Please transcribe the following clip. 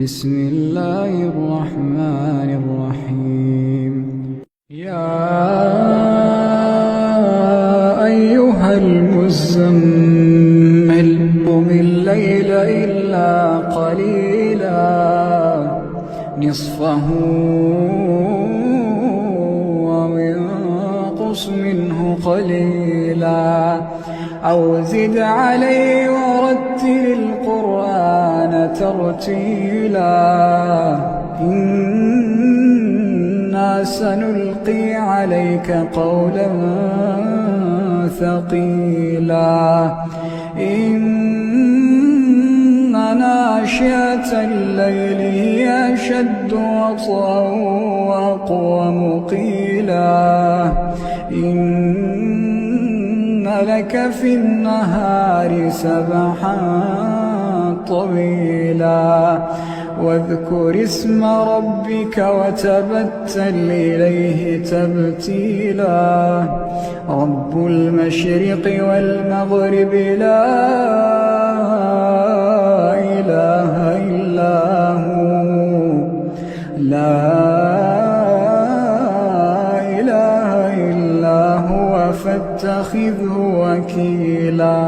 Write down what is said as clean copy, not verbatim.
بسم الله الرحمن الرحيم. يا أيها المزمل قم الليل إلا قليلا نصفه أو انقص منه قليلا أو زد عليه ورتل القرآن ترتيلا إنا سنلقي عليك قولا ثقيلا إن ناشئة الليل هي أشد وطئا وأقوم قيلا إن لك في النهار سبحا طويلا واذكر اسم ربك وتبتل إليه تبتيلا رب المشرق والمغرب لا إله إلا هو فاتخذه وكيلا.